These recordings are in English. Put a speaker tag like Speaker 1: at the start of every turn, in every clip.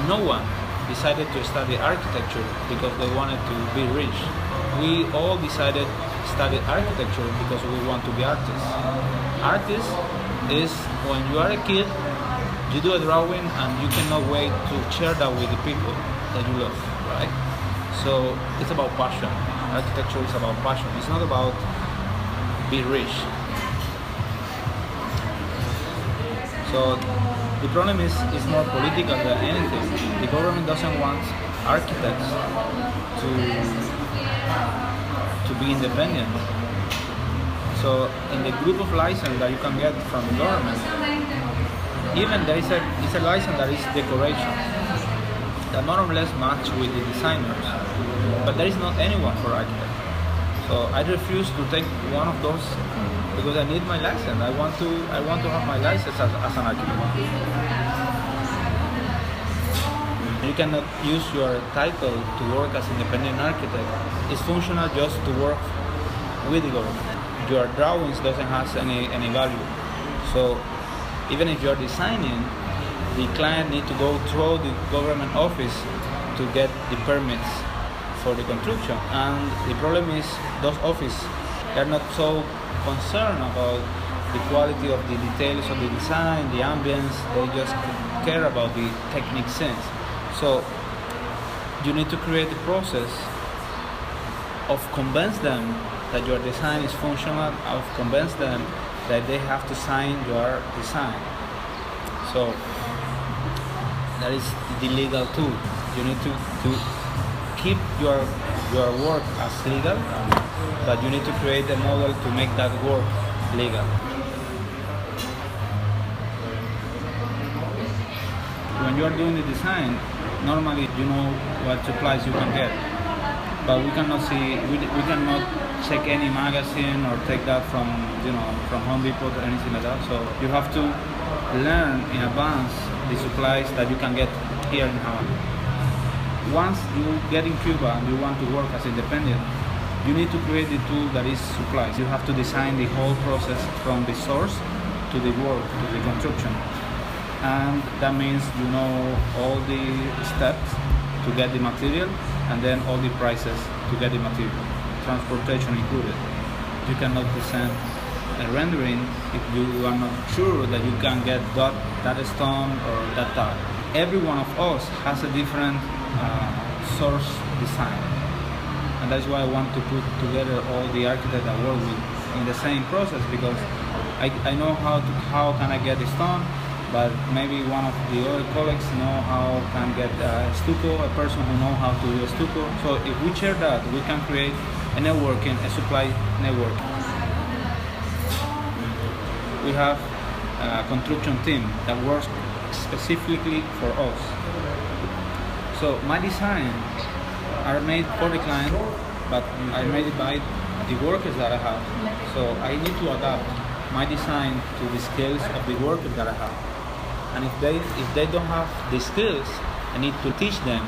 Speaker 1: No one decided to study architecture because they wanted to be rich. We all decided to study architecture because we want to be artists. Artists is when you are a kid, you do a drawing and you cannot wait to share that with the people that you love, right? So it's about passion. Architecture is about passion. It's not about be rich. So the problem is more political than anything. The government doesn't want architects to be independent. So in the group of license that you can get from the government, even there is a license that is decoration that more or less match with the designers, but there is not anyone for architects. So I refuse to take one of those because I need my license. I want to have my license as an architect. You cannot use your title to work as independent architect. It's functional just to work with the government. Your drawings doesn't have any value. So even if you're designing, the client needs to go through the government office to get the permits for the construction. And the problem is those offices are not so concerned about the quality of the details of the design, the ambience. They just care about the technique sense. So you need to create a process of convince them that your design is functional, of convince them that they have to sign your design. So that is the legal tool. You need to keep your work as legal, but you need to create a model to make that work legal. When you are doing the design, normally you know what supplies you can get, but we cannot check any magazine or take that from Home Depot or anything like that. So you have to learn in advance the supplies that you can get here in Havana. Once you get in Cuba and you want to work as independent, you need to create the tool that is supplies. You have to design the whole process from the source to the work, to the construction. And that means you know all the steps to get the material and then all the prices to get the material, transportation included. You cannot present a rendering if you are not sure that you can get that stone or that tile. Every one of us has a different source design, and that's why I want to put together all the architects that work with in the same process, because I know how can I get the stone, but maybe one of the other colleagues know how can get stucco, a person who knows how to do a stucco. So if we share that, we can create a networking, a supply network. We have a construction team that works specifically for us. So my designs are made for the client, but I made it by the workers that I have. So I need to adapt my design to the skills of the workers that I have. And if they don't have the skills, I need to teach them.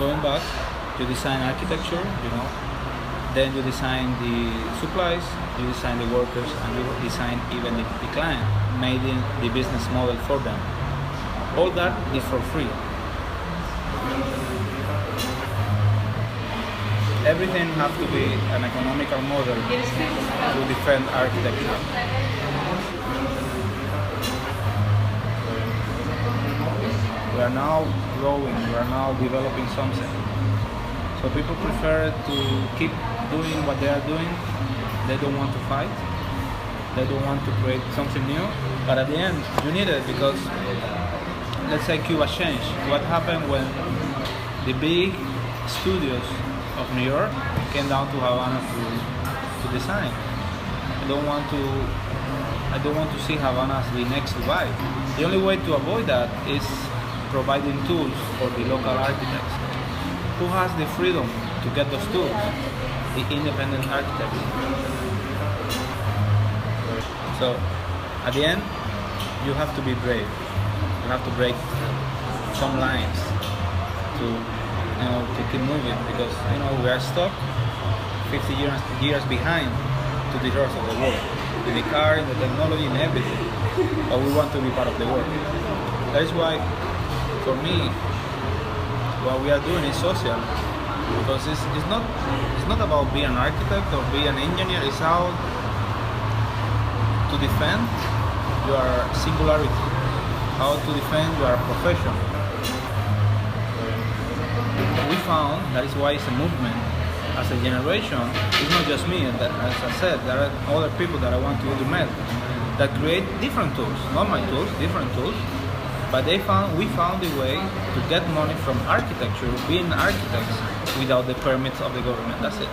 Speaker 1: Going back, you design architecture, then you design the supplies, you design the workers, and you design even the client, made in the business model for them. All that is for free. Everything has to be an economical model to defend architecture. We are now growing, we are now developing something. So people prefer to keep doing what they are doing. They don't want to fight. They don't want to create something new. But at the end, you need it because, let's say Cuba changed. What happened when the big studios of New York came down to Havana to design? I don't want to see Havana as the next Dubai. The only way to avoid that is providing tools for the local architects. Who has the freedom to get those tools? The independent architects. So at the end, you have to be brave. You have to break some lines to keep moving, because we are stuck 50 years behind to the rest of the world, in the car, in the technology, in everything. But we want to be part of the world. That is why for me, what we are doing is social, because it's not about being an architect or being an engineer. It's how to defend your singularity, how to defend your profession. We found that is why it's a movement. As a generation, it's not just me. As I said, there are other people that I want to meet that create different tools, not my tools, different tools. But we found a way to get money from architecture, being architects, without the permits of the government. That's it.